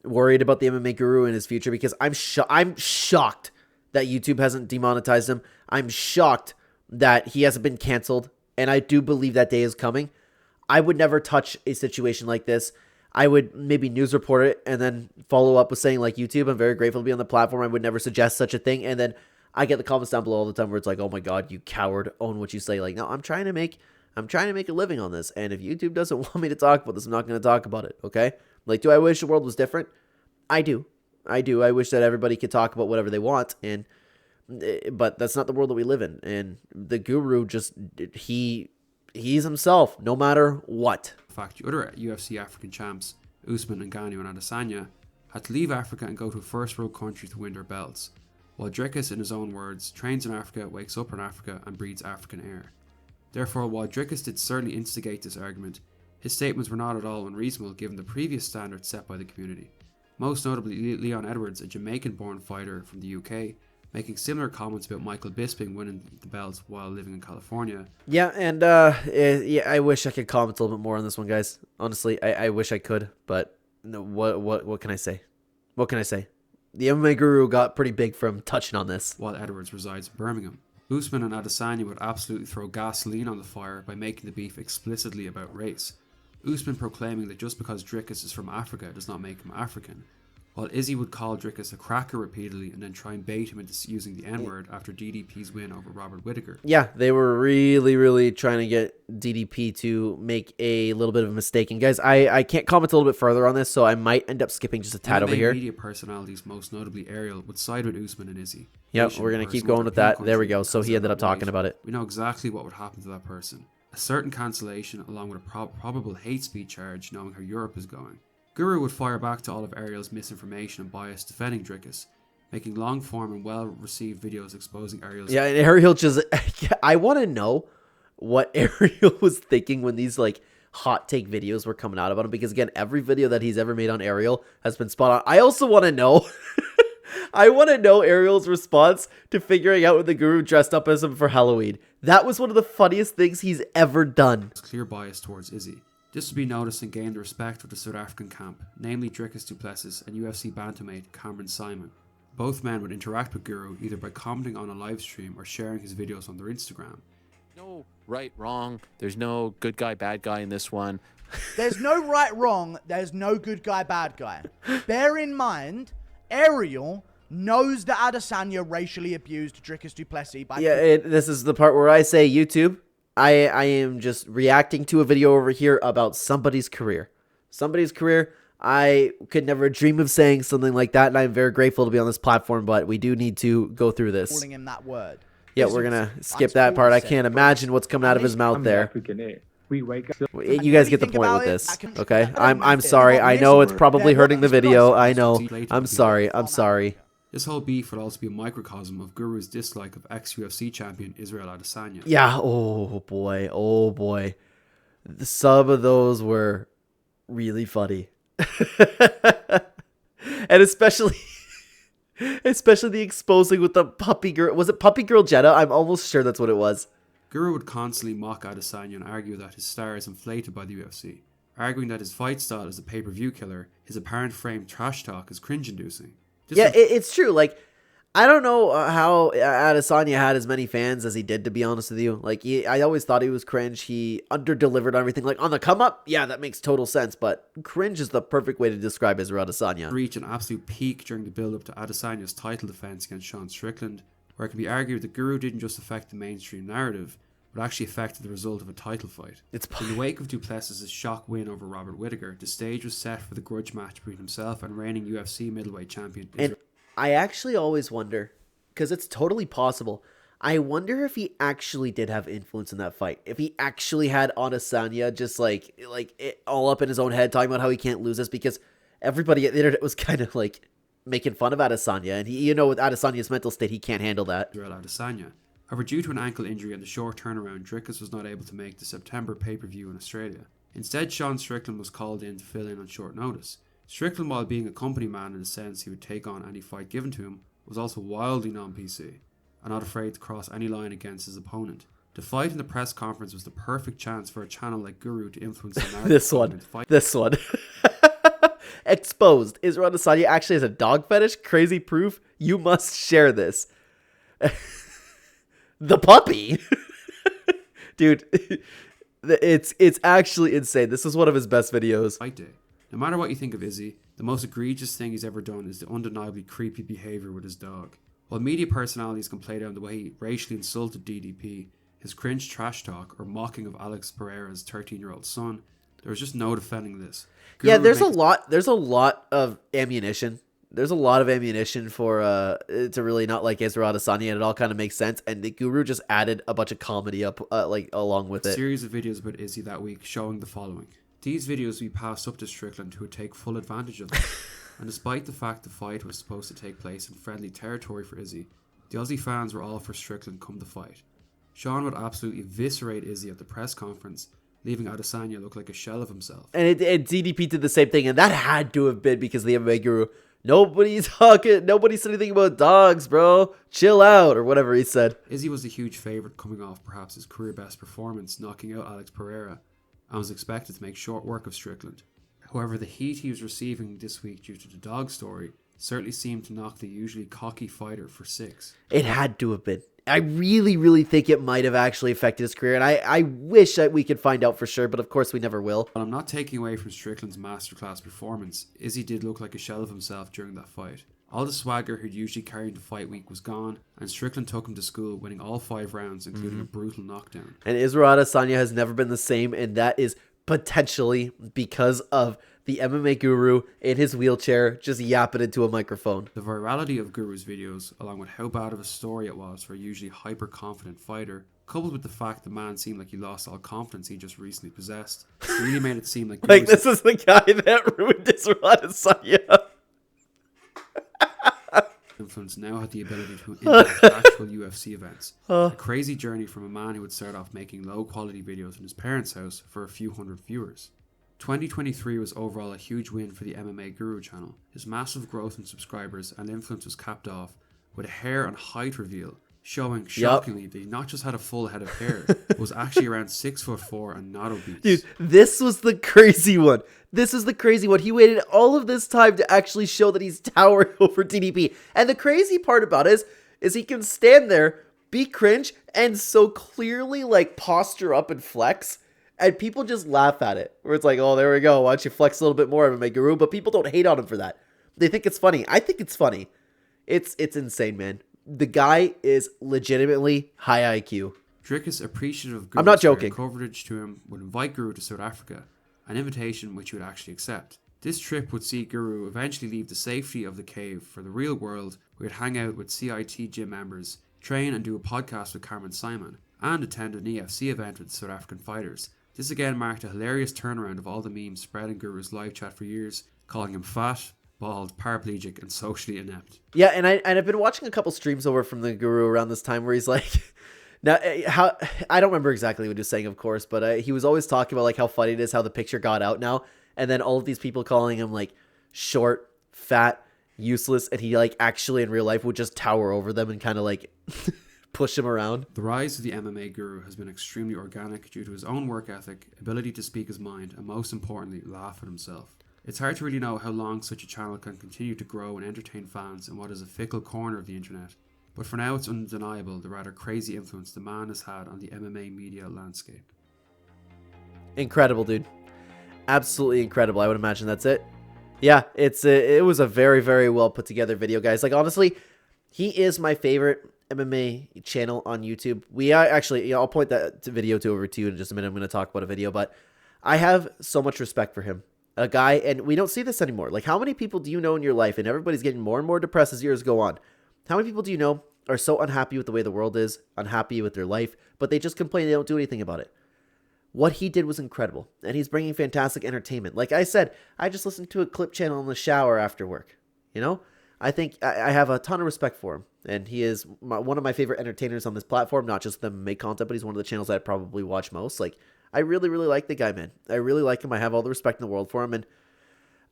A: worried about the MMA Guru in his future, because I'm shocked that YouTube hasn't demonetized him. I'm shocked that he hasn't been canceled, and I do believe that day is coming. I would never touch a situation like this. I would maybe news report it and then follow up with saying, like, YouTube, I'm very grateful to be on the platform. I would never suggest such a thing, and then I get the comments down below all the time where it's like, oh my God, you coward, own what you say. Like, no, I'm trying to make a living on this. And if YouTube doesn't want me to talk about this, I'm not going to talk about it. Okay. Like, do I wish the world was different? I do. I wish that everybody could talk about whatever they want. But that's not the world that we live in. And the Guru he's himself, no matter what.
D: In fact, the other UFC African champs, Usman, Ngannou, and Adesanya, had to leave Africa and go to a first world country to win their belts. While Dricus, in his own words, trains in Africa, wakes up in Africa, and breathes African air. Therefore, while Dricus did certainly instigate this argument, his statements were not at all unreasonable given the previous standards set by the community. Most notably, Leon Edwards, a Jamaican-born fighter from the UK, making similar comments about Michael Bisping winning the belt while living in California.
A: Yeah, and yeah, I wish I could comment a little bit more on this one, guys. Honestly, I wish I could, but no, what can I say? What can I say? The MMA Guru got pretty big from touching on this.
D: While Edwards resides in Birmingham, Usman and Adesanya would absolutely throw gasoline on the fire by making the beef explicitly about race. Usman proclaiming that just because Dricus is from Africa does not make him African, while Izzy would call Dricus a cracker repeatedly and then try and bait him into using the N-word after DDP's win over Robert Whittaker.
A: Yeah, they were really trying to get DDP to make a little bit of a mistake. And guys, I can't comment a little bit further on this, so I might end up skipping just a tad over here.
D: Media personalities, most notably Ariel, would side with Usman and Izzy.
A: Yep, we're going to keep going with that. There we go. So he ended up talking about it.
D: We know exactly what would happen to that person. A certain cancellation along with a probable hate speech charge knowing how Europe is going. Guru would fire back to all of Ariel's misinformation and bias defending Dricus, making long-form and well-received videos exposing Ariel's...
A: Yeah, and Ariel just... I want to know what Ariel was thinking when these, like, hot take videos were coming out about him, because, again, every video that he's ever made on Ariel has been spot on. I also want to know... I want to know Ariel's response to figuring out when the Guru dressed up as him for Halloween. That was one of the funniest things he's ever done.
D: Clear bias towards Izzy. This would be noticed and gained the respect of the South African camp, namely Dricus du Plessis and UFC bantamate Cameron Simon. Both men would interact with Guru either by commenting on a live stream or sharing his videos on their Instagram.
H: No right, wrong. There's no good guy, bad guy in this one.
B: There's no right, wrong. There's no good guy, bad guy. Bear in mind, Ariel knows that Adesanya racially abused Dricus du Plessis by...
A: Yeah, this is the part where I say, YouTube, I am just reacting to a video over here about somebody's career. Somebody's career. I could never dream of saying something like that, and I'm very grateful to be on this platform, but we do need to go through this.
B: Calling him that word.
A: Yeah, we're going to skip that part. I can't imagine what's coming out of his mouth there. You guys get the point with this, okay? I'm sorry. I know it's probably hurting the video. I know. I'm sorry. I'm sorry.
D: This whole beef would also be a microcosm of Guru's dislike of ex-UFC champion Israel Adesanya.
A: Yeah, oh boy. Some of those were really funny. And especially the exposing with the puppy girl. Was it puppy girl Jeddah? I'm almost sure that's what it was.
D: Guru would constantly mock Adesanya and argue that his star is inflated by the UFC, arguing that his fight style is a pay-per-view killer, his apparent frame trash talk is cringe-inducing.
A: Yeah, it's true. Like, I don't know how Adesanya had as many fans as he did, to be honest with you. Like, I always thought he was cringe. He under-delivered on everything. Like, on the come-up, yeah, that makes total sense. But cringe is the perfect way to describe Israel Adesanya.
D: Reach an absolute peak during the build-up to Adesanya's title defense against Sean Strickland, where it can be argued that Guru didn't just affect the mainstream narrative, but actually affected the result of a title fight. In the wake of du Plessis' shock win over Robert Whittaker, the stage was set for the grudge match between himself and reigning UFC middleweight champion Israel.
A: And I actually always wonder, because it's totally possible, I wonder if he actually did have influence in that fight. If he actually had Adesanya just like it all up in his own head talking about how he can't lose this, because everybody at the internet was kind of like making fun of Adesanya, and he, you know, with Adesanya's mental state, he can't handle that.
D: Israel Adesanya. However, due to an ankle injury and the short turnaround, Dricus was not able to make the September pay-per-view in Australia. Instead, Sean Strickland was called in to fill in on short notice. Strickland, while being a company man in the sense he would take on any fight given to him, was also wildly non-PC, and not afraid to cross any line against his opponent. The fight in the press conference was the perfect chance for a channel like Guru to influence the narrative.
A: This one. Exposed. Israel Adesanya actually has a dog fetish? Crazy proof? You must share this. The puppy? Dude, it's actually insane. This is one of his best videos.
D: Fight day. No matter what you think of Izzy, the most egregious thing he's ever done is the undeniably creepy behaviour with his dog. While media personalities can play down the way he racially insulted DDP, his cringe trash talk, or mocking of Alex Pereira's 13-year-old son, there was just no defending this.
A: Yeah, there's a lot of ammunition. There's a lot of ammunition for to really not like Israel Adesanya, and it all kind of makes sense. And the Guru just added a bunch of comedy up like along with it.
D: A series of videos about Izzy that week showing the following. These videos we passed up to Strickland, who would take full advantage of them. And despite the fact the fight was supposed to take place in friendly territory for Izzy, the Aussie fans were all for Strickland come the fight. Sean would absolutely eviscerate Izzy at the press conference, leaving Adesanya look like a shell of himself.
A: And DDP did the same thing, and that had to have been because the MMA Guru Nobody's talking. Nobody said anything about dogs, bro. Chill out, or whatever he said.
D: Izzy was a huge favourite coming off perhaps his career best performance, knocking out Alex Pereira, and was expected to make short work of Strickland. However, the heat he was receiving this week due to the dog story certainly seemed to knock the usually cocky fighter for six.
A: It had to have been. I really, really think it might have actually affected his career, and I wish that we could find out for sure, but of course we never will.
D: While I'm not taking away from Strickland's masterclass performance, Izzy did look like a shell of himself during that fight. All the swagger he'd usually carry into fight week was gone, and Strickland took him to school, winning all 5 rounds, including a brutal knockdown.
A: And Israel Adesanya has never been the same, and that is potentially because of the MMA Guru in his wheelchair just yapping into a microphone.
D: The virality of Guru's videos, along with how bad of a story it was for a usually hyper-confident fighter, coupled with the fact the man seemed like he lost all confidence he just recently possessed, really made it seem like
A: Like, this is the guy that ruined Israel Adesanya.
D: influence now had the ability to impact actual UFC events. A crazy journey from a man who would start off making low-quality videos in his parents' house for a few hundred viewers. 2023 was overall a huge win for the MMA Guru channel. His massive growth in subscribers and influence was capped off with a hair and height reveal, showing shockingly that he not just had a full head of hair, but was actually around 6'4" and not obese.
A: Dude, this was the crazy one. This is the crazy one. He waited all of this time to actually show that he's towering over DDP. And the crazy part about it is he can stand there, be cringe, and so clearly like posture up and flex. And people just laugh at it. Where it's like, oh, there we go. Why don't you flex a little bit more, MMA Guru? But people don't hate on him for that. They think it's funny. I think it's funny. It's insane, man. The guy is legitimately high IQ.
D: Dricus, appreciative of Guru's
A: I'm not joking.
D: coverage to him, would invite Guru to South Africa, an invitation which he would actually accept. This trip would see Guru eventually leave the safety of the cave for the real world, where he'd hang out with CIT gym members, train and do a podcast with Carmen Simon, and attend an EFC event with South African fighters. This again marked a hilarious turnaround of all the memes spread in Guru's live chat for years, calling him fat, bald, paraplegic, and socially inept.
A: Yeah, and I've been watching a couple streams over from the Guru around this time where he's like, now how I don't remember exactly what he was saying, of course, but he was always talking about like how funny it is how the picture got out now, and then all of these people calling him like short, fat, useless, and he like actually in real life would just tower over them and kind of like push him around.
D: The rise of the MMA Guru has been extremely organic due to his own work ethic, ability to speak his mind, and most importantly, laugh at himself. It's hard to really know how long such a channel can continue to grow and entertain fans in what is a fickle corner of the internet, but for now it's undeniable the rather crazy influence the man has had on the MMA media landscape.
A: Incredible, dude. Absolutely incredible. I would imagine that's it. Yeah, it was a very, very well put together video, guys. Like, honestly, he is my favorite MMA channel on YouTube. We are actually, I'll point that video over to you in just a minute. I'm going to talk about a video, but I have so much respect for him. A guy, and we don't see this anymore. Like, how many people do you know in your life, and everybody's getting more and more depressed as years go on. How many people do you know are so unhappy with the way the world is, unhappy with their life, but they just complain, they don't do anything about it? What he did was incredible, and he's bringing fantastic entertainment. Like I said, I just listened to a clip channel in the shower after work. You know, I think I have a ton of respect for him, and he is one of my favorite entertainers on this platform, not just the make content, but he's one of the channels that I probably watch most. Like, I really, really like the guy, man. I really like him. I have all the respect in the world for him, and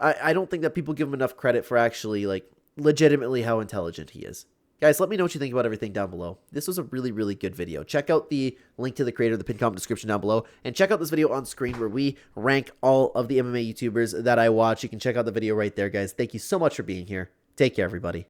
A: I don't think that people give him enough credit for actually, like, legitimately how intelligent he is. Guys, let me know what you think about everything down below. This was a really, really good video. Check out the link to the creator of the pinned comment description down below, and check out this video on screen where we rank all of the MMA YouTubers that I watch. You can check out the video right there, guys. Thank you so much for being here. Take care, everybody.